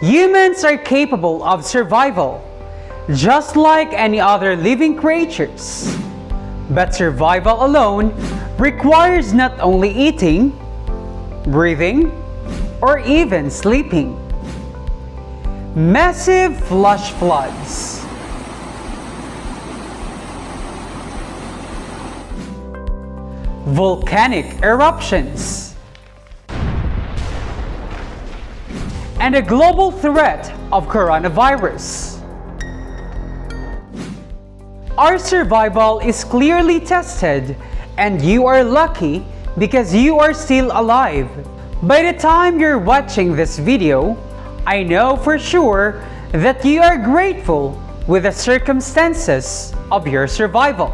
Humans are capable of survival, just like any other living creatures. But survival alone requires not only eating, breathing, or even sleeping. Massive flash floods, volcanic eruptions, and a global threat of coronavirus. Our survival is clearly tested, and you are lucky because you are still alive. By the time you're watching this video, I know for sure that you are grateful with the circumstances of your survival.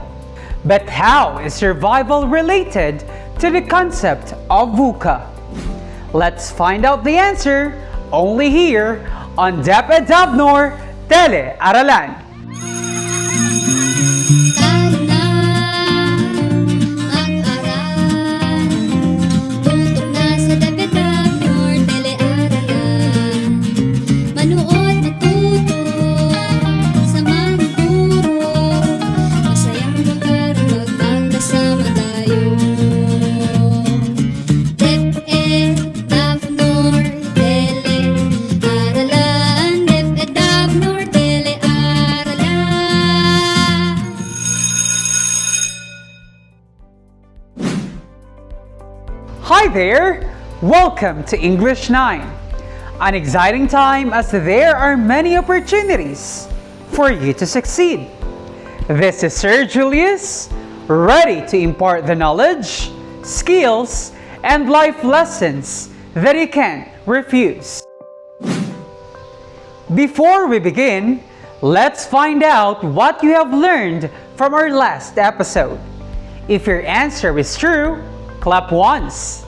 But how is survival related to the concept of VUCA? Let's find out the answer only here on DepEd Tele-Aralan. Hi there! Welcome to English 9, an exciting time as there are many opportunities for you to succeed. This is Sir Julius, ready to impart the knowledge, skills, and life lessons that you can't refuse. Before we begin, let's find out what you have learned from our last episode. If your answer is true, clap once.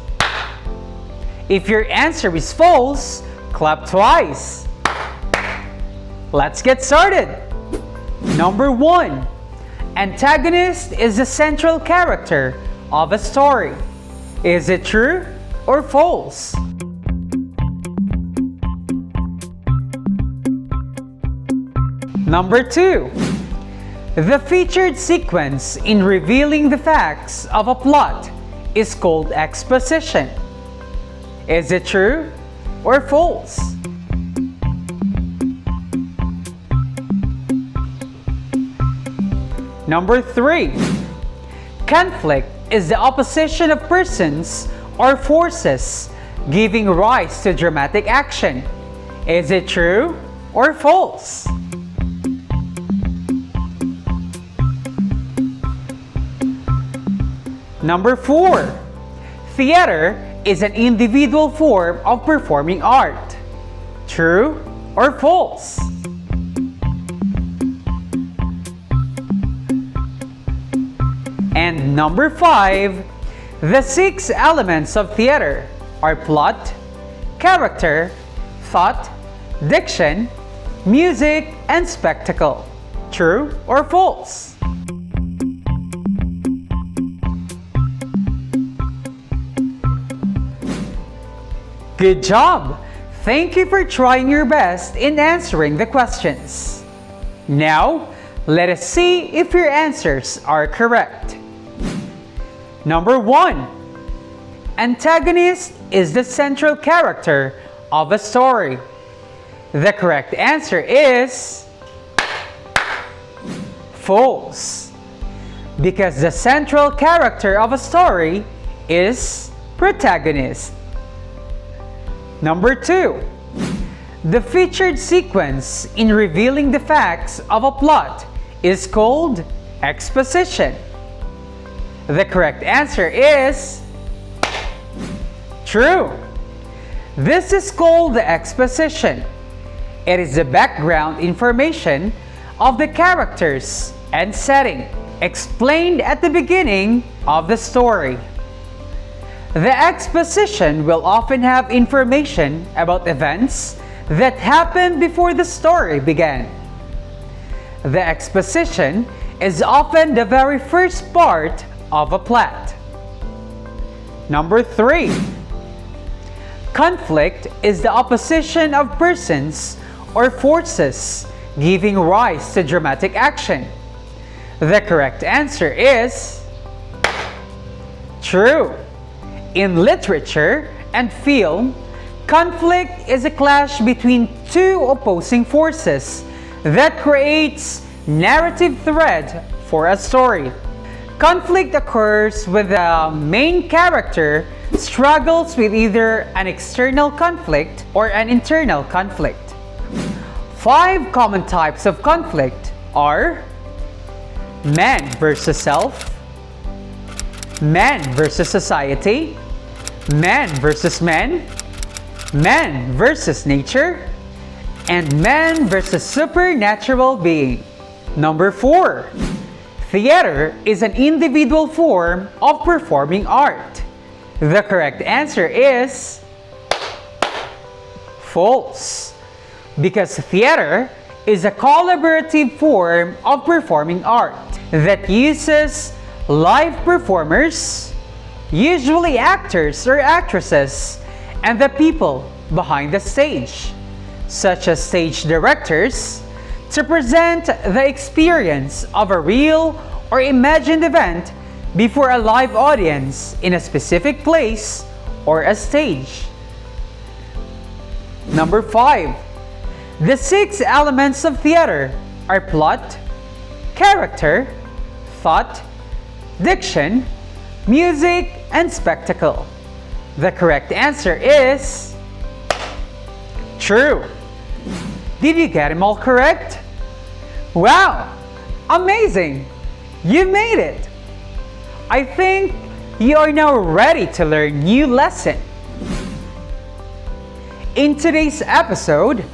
If your answer is false, clap twice. Let's get started. Number 1. Antagonist is the central character of a story. Is it true or false? Number 2. The featured sequence in revealing the facts of a plot is called exposition. Is it true or false? Number 3. Conflict is the opposition of persons or forces giving rise to dramatic action. Is it true or false? Number 4. Theater is an individual form of performing art. True or false? And number 5, the 6 elements of theater are plot, character, thought, diction, music, and spectacle. True or false? Good job! Thank you for trying your best in answering the questions. Now, let us see if your answers are correct. Number 1. Antagonist is the central character of a story. The correct answer is false, because the central character of a story is protagonist. Number 2. The featured sequence in revealing the facts of a plot is called exposition. The correct answer is true. This is called the exposition. It is the background information of the characters and setting explained at the beginning of the story. The exposition will often have information about events that happened before the story began. The exposition is often the very first part of a plot. Number 3. Conflict is the opposition of persons or forces giving rise to dramatic action. The correct answer is true. In literature and film, conflict is a clash between two opposing forces that creates narrative thread for a story. Conflict occurs when the main character struggles with either an external conflict or an internal conflict. 5 common types of conflict are man versus self, man versus society, man versus man, man versus nature, and man versus supernatural being. Number 4. Theater is an individual form of performing art. The correct answer is false, because theater is a collaborative form of performing art that uses live performers, usually actors or actresses, and the people behind the stage, such as stage directors, to present the experience of a real or imagined event before a live audience in a specific place or a stage. Number 5. The 6 elements of theater are plot, character, thought, diction, music, and spectacle. The correct answer is true. Did you get them all correct? Wow! Amazing! You made it! I think you are now ready to learn new lesson. In today's episode,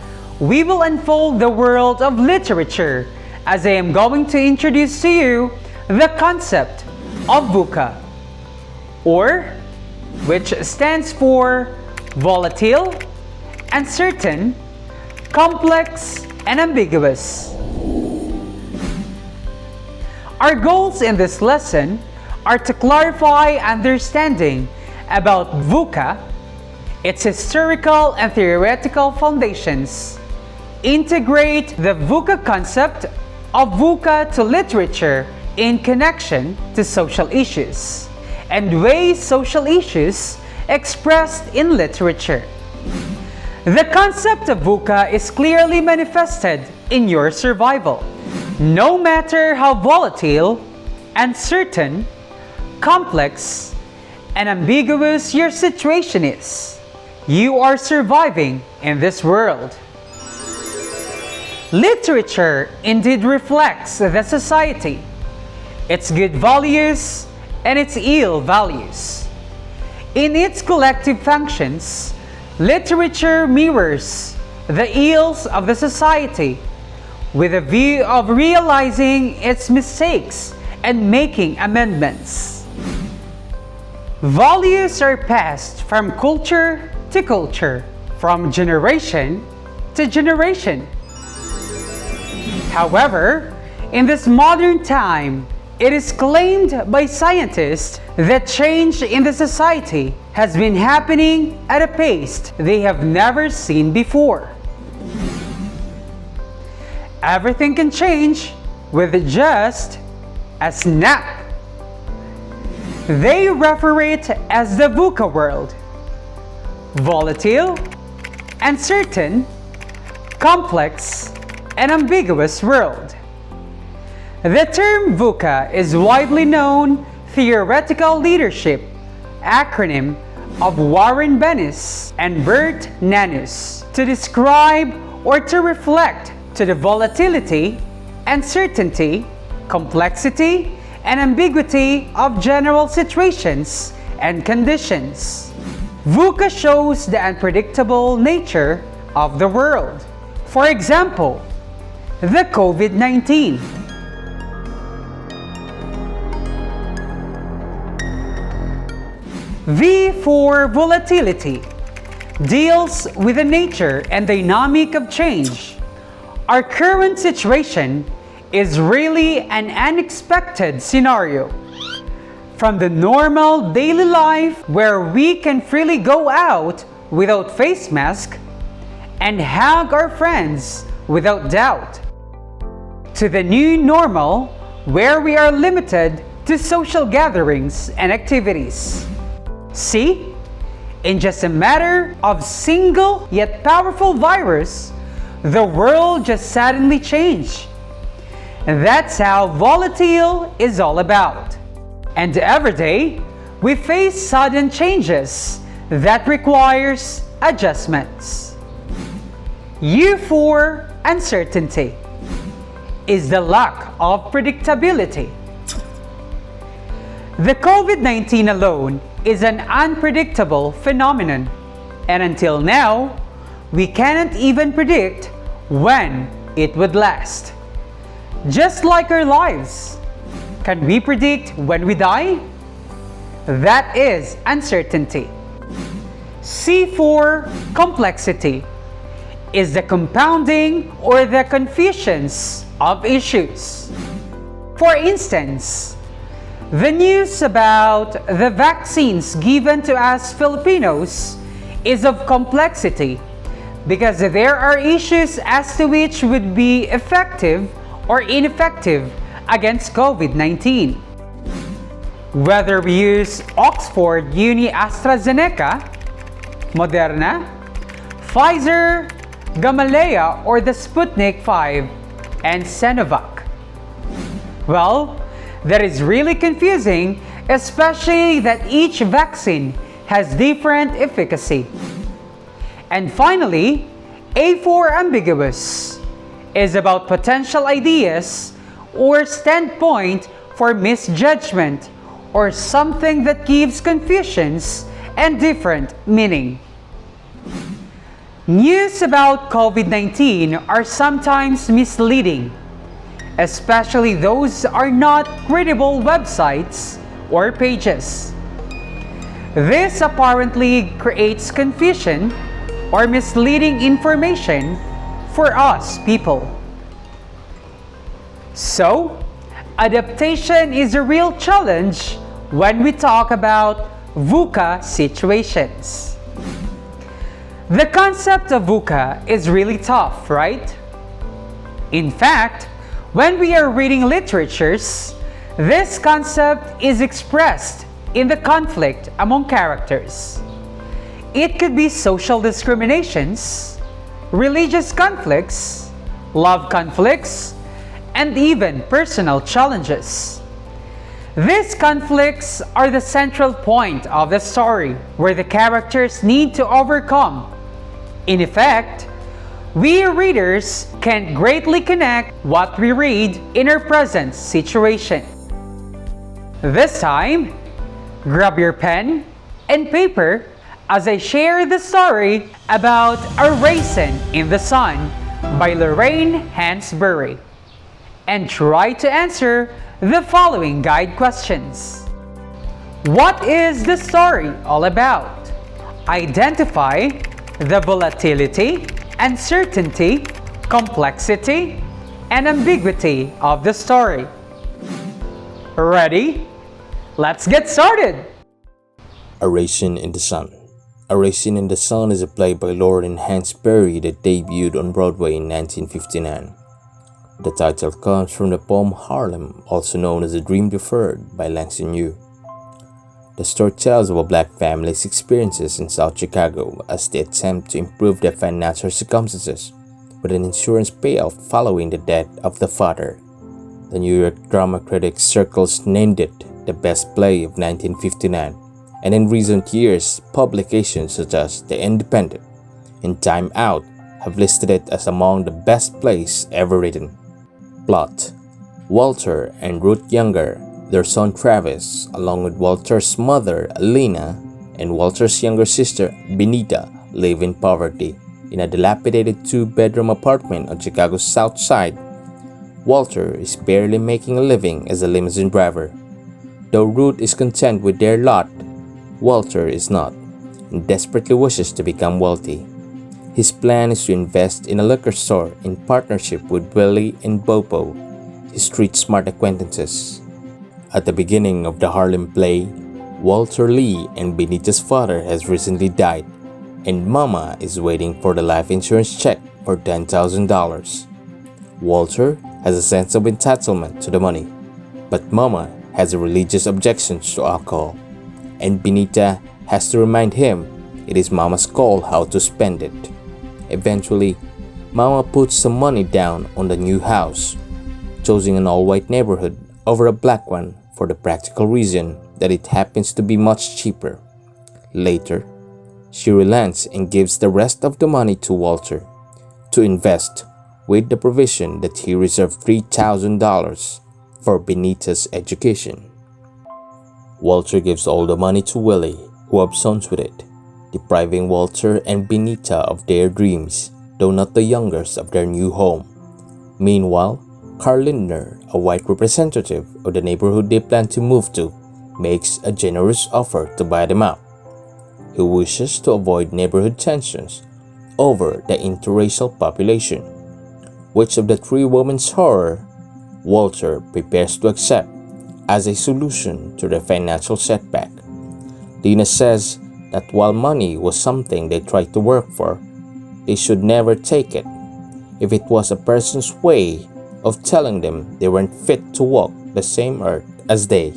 we will unfold the world of literature as I am going to introduce to you the concept of VUCA, or which stands for volatile, uncertain, complex, and ambiguous. Our goals in this lesson are to clarify understanding about VUCA, its historical and theoretical foundations, integrate the VUCA concept of VUCA to literature in connection to social issues, and ways social issues expressed in literature. The concept of VUCA is clearly manifested in your survival. No matter how volatile, uncertain, complex, and ambiguous your situation is, you are surviving in this world. Literature indeed reflects the society, its good values, and its ill values. In its collective functions, literature mirrors the ills of the society with a view of realizing its mistakes and making amendments. Values are passed from culture to culture, from generation to generation. However, in this modern time, it is claimed by scientists that change in the society has been happening at a pace they have never seen before. Everything can change with just a snap. They refer it as the VUCA world. Volatile, uncertain, complex, and ambiguous world. The term VUCA is widely known theoretical leadership acronym of Warren Bennis and Bert Nanus to describe or to reflect to the volatility, uncertainty, complexity, and ambiguity of general situations and conditions. VUCA shows the unpredictable nature of the world. For example, the COVID-19. V for volatility deals with the nature and dynamic of change. Our current situation is really an unexpected scenario. From the normal daily life where we can freely go out without face mask, and hug our friends without doubt, to the new normal where we are limited to social gatherings and activities. See, in just a matter of single yet powerful virus, the world just suddenly changed. And that's how volatile is all about. And every day, we face sudden changes that requires adjustments. U for uncertainty is the lack of predictability. The COVID-19 alone is an unpredictable phenomenon, and until now, we cannot even predict when it would last. Just like our lives, can we predict when we die? That is uncertainty. C for complexity is the compounding or the confusions of issues. For instance, the news about the vaccines given to us Filipinos is of complexity because there are issues as to which would be effective or ineffective against COVID-19. Whether we use Oxford Uni AstraZeneca, Moderna, Pfizer, Gamaleya, or the Sputnik 5 and Sinovac. Well, that is really confusing, especially that each vaccine has different efficacy. And finally, A for ambiguous is about potential ideas or standpoint for misjudgment or something that gives confusions and different meaning. News about COVID-19 are sometimes misleading, especially those are not credible websites or pages. This apparently creates confusion or misleading information for us people. So, adaptation is a real challenge when we talk about VUCA situations. The concept of VUCA is really tough, right? In fact, when we are reading literatures, this concept is expressed in the conflict among characters. It could be social discriminations, religious conflicts, love conflicts, and even personal challenges. These conflicts are the central point of the story, where the characters need to overcome. In effect, we readers can greatly connect what we read in our present situation. This time, grab your pen and paper as I share the story about Aeration in the Sun by Lorraine Hansberry, and try to answer the following guide questions. What is the story all about? Identify the volatility, uncertainty, complexity, and ambiguity of the story. Ready? Let's get started! Aeration in the Sun. Aeration in the Sun is a play by Lorraine Hansberry that debuted on Broadway in 1959. The title comes from the poem Harlem, also known as A Dream Deferred by Langston Hughes. The story tells of a black family's experiences in South Chicago as they attempt to improve their financial circumstances with an insurance payout following the death of the father. The New York Drama Critics Circles named it the best play of 1959, and in recent years, publications such as The Independent and Time Out have listed it as among the best plays ever written. Plot: Walter and Ruth Younger, their son Travis, along with Walter's mother Alina and Walter's younger sister Benita, live in poverty in a dilapidated 2-bedroom apartment on Chicago's South Side. Walter is barely making a living as a limousine driver. Though Ruth is content with their lot, Walter is not, and desperately wishes to become wealthy. His plan is to invest in a liquor store in partnership with Willie and Bobo, his street-smart acquaintances. At the beginning of the Harlem play, Walter Lee and Benita's father has recently died, and Mama is waiting for the life insurance check for $10,000. Walter has a sense of entitlement to the money, but Mama has a religious objection to alcohol, and Benita has to remind him it is Mama's call how to spend it. Eventually, Mama puts some money down on the new house, choosing an all-white neighborhood over a black one for the practical reason that it happens to be much cheaper. Later, she relents and gives the rest of the money to Walter to invest, with the provision that he reserved $3,000 for Benita's education. Walter gives all the money to Willie, who absconds with it, depriving Walter and Benita of their dreams, though not the youngest of their new home. Meanwhile, Carl Lindner, a white representative of the neighborhood they plan to move to, makes a generous offer to buy them out. He wishes to avoid neighborhood tensions over the interracial population, which of the three women's horror Walter prepares to accept as a solution to their financial setback. Dina says that while money was something they tried to work for, they should never take it if it was a person's way of telling them they weren't fit to walk the same earth as they.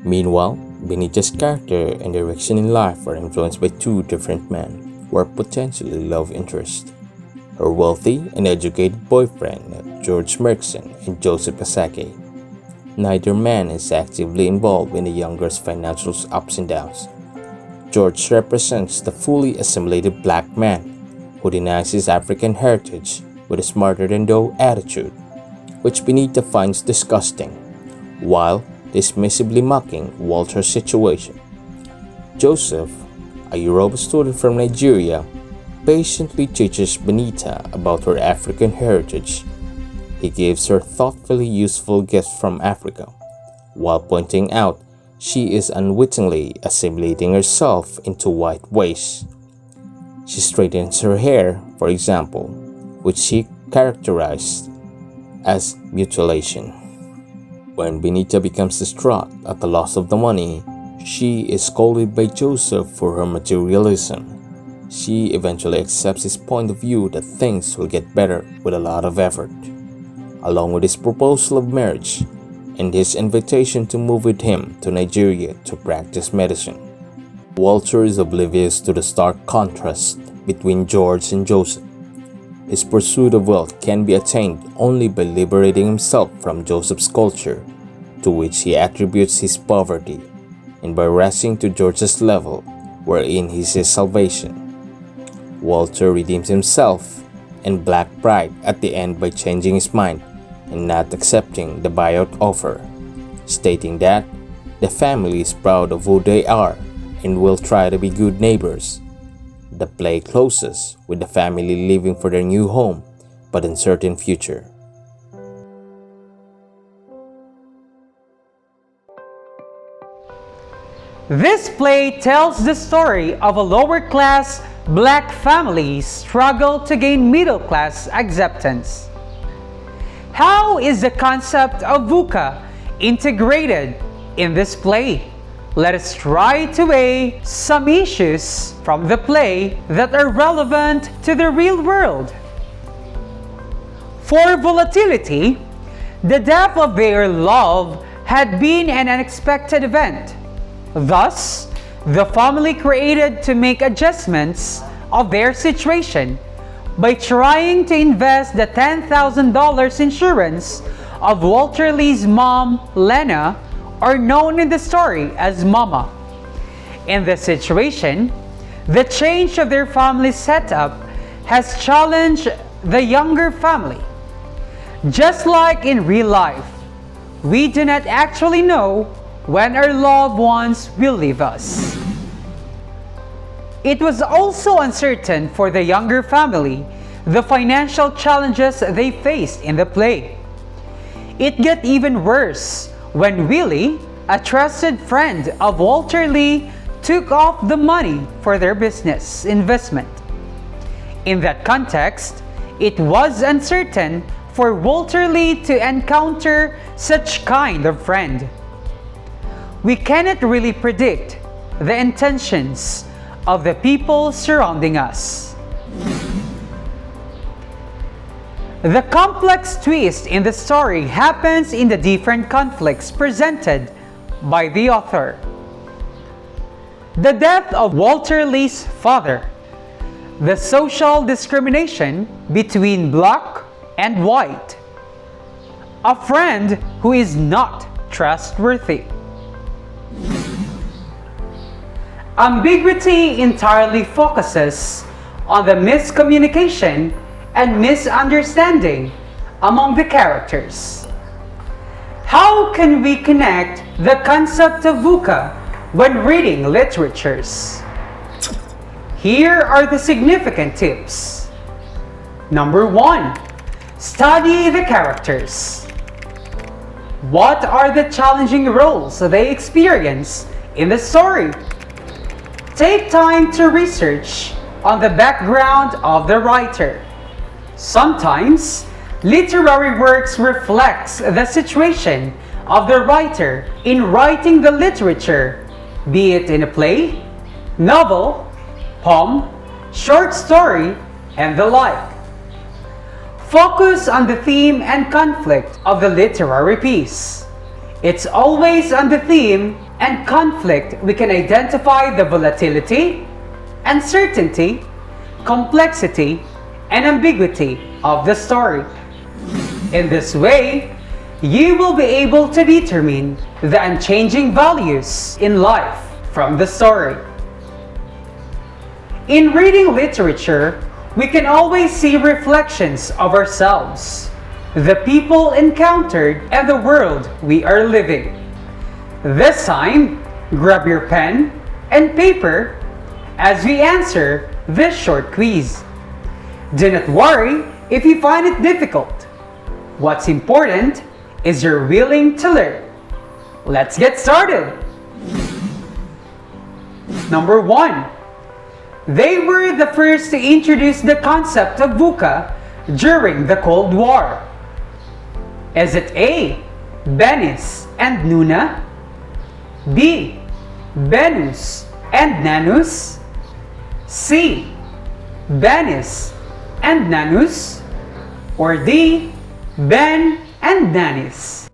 Meanwhile, Benita's character and direction in life are influenced by two different men who are potentially love interests. Her wealthy and educated boyfriend, George Merkson and Joseph Asake. Neither man is actively involved in the younger's financial ups and downs. George represents the fully assimilated black man who denies his African heritage with a smarter-than-thou attitude, which Benita finds disgusting, while dismissively mocking Walter's situation. Joseph, a Yoruba student from Nigeria, patiently teaches Benita about her African heritage. He gives her thoughtfully useful gifts from Africa, while pointing out she is unwittingly assimilating herself into white ways. She straightens her hair, for example, which she characterized as mutilation. When Benita becomes distraught at the loss of the money, she is scolded by Joseph for her materialism. She eventually accepts his point of view that things will get better with a lot of effort, along with his proposal of marriage and his invitation to move with him to Nigeria to practice medicine. Walter is oblivious to the stark contrast between George and Joseph. His pursuit of wealth can be attained only by liberating himself from Joseph's culture, to which he attributes his poverty, and by rising to George's level, wherein he sees salvation. Walter redeems himself and Black Pride at the end by changing his mind and not accepting the buyout offer, stating that the family is proud of who they are and will try to be good neighbors. The play closes with the family leaving for their new home but uncertain future. This play tells the story of a lower-class black family's struggle to gain middle-class acceptance. How is the concept of VUCA integrated in this play? Let us try to weigh some issues from the play that are relevant to the real world. For volatility, the death of their love had been an unexpected event. Thus, the family created to make adjustments of their situation by trying to invest the $10,000 insurance of Walter Lee's mom, Lena, or known in the story as Mama. In this situation, the change of their family setup has challenged the younger family. Just like in real life, we do not actually know when our loved ones will leave us. It was also uncertain for the younger family the financial challenges they faced in the play. It got even worse when Willie, a trusted friend of Walter Lee, took off the money for their business investment. In that context, it was uncertain for Walter Lee to encounter such kind of friend. We cannot really predict the intentions of the people surrounding us. The complex twist in the story happens in the different conflicts presented by the author. The death of Walter Lee's father, the social discrimination between black and white, a friend who is not trustworthy. Ambiguity entirely focuses on the miscommunication and misunderstanding among the characters. How can we connect the concept of VUCA when reading literatures? Here are the significant tips. Number 1. Study the characters. What are the challenging roles they experience in the story? Take time to research on the background of the writer. Sometimes, literary works reflects the situation of the writer in writing the literature, be it in a play, novel, poem, short story, and the like. Focus on the theme and conflict of the literary piece. It's always on the theme and conflict we can identify the volatility, uncertainty, complexity, and ambiguity of the story. In this way, you will be able to determine the unchanging values in life from the story. In reading literature, we can always see reflections of ourselves, the people encountered, and the world we are living. This time, grab your pen and paper as we answer this short quiz. Do not worry if you find it difficult. What's important is you're willing to learn. Let's get started. Number 1. They were the first to introduce the concept of VUCA during the Cold War. Is it A. Benis and Nuna? B. Benus and Nanus? C. Benis and Nanus? Or D. Ben and Nanis?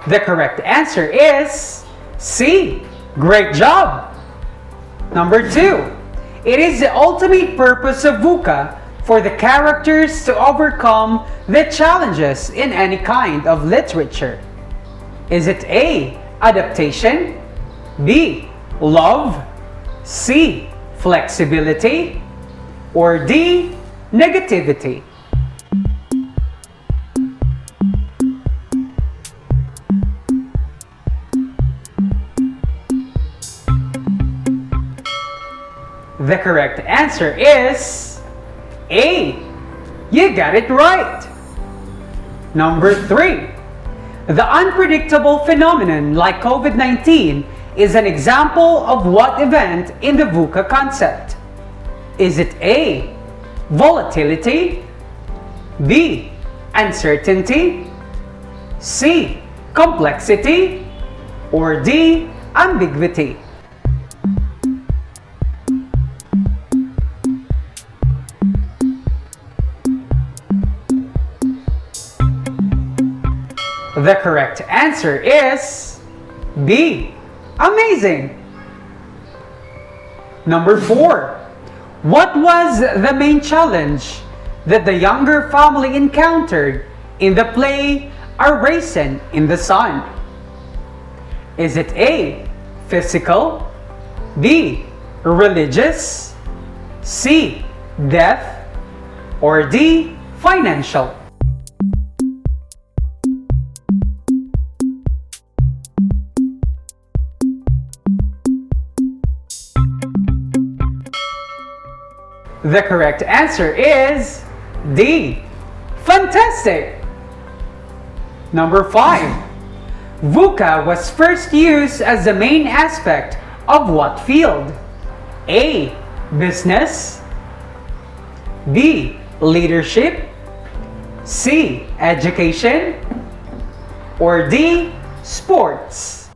The correct answer is C. Great job! Number 2. It is the ultimate purpose of VUCA for the characters to overcome the challenges in any kind of literature. Is it A. Adaptation? B. Love? C. Flexibility? Or D. Negativity? The correct answer is A. You got it right. Number 3. The unpredictable phenomenon like COVID-19 is an example of what event in the VUCA concept? Is it A. Volatility? B. Uncertainty? C. Complexity? Or D. Ambiguity? The correct answer is B. Amazing! Number 4. What was the main challenge that the younger family encountered in the play Aeration in the Sun? Is it A. Physical? B. Religious? C. Death? Or D. Financial? The correct answer is D. Fantastic! Number 5. VUCA was first used as the main aspect of what field? A. Business. B. Leadership. C. Education, or D. Sports?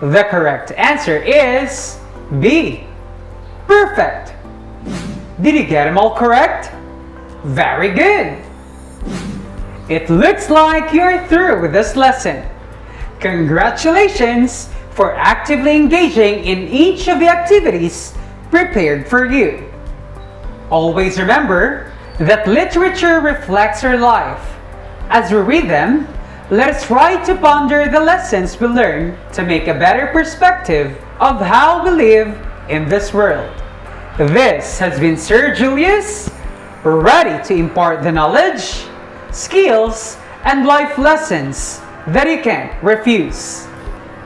The correct answer is B. Perfect! Did you get them all correct? Very good! It looks like you're through with this lesson. Congratulations for actively engaging in each of the activities prepared for you. Always remember that literature reflects our life. As we read them, let us try to ponder the lessons we learn to make a better perspective of how we live in this world. This has been Sir Julius, ready to impart the knowledge, skills, and life lessons that you can't refuse.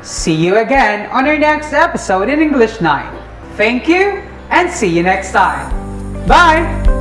See you again on our next episode in English 9. Thank you, and see you next time. Bye!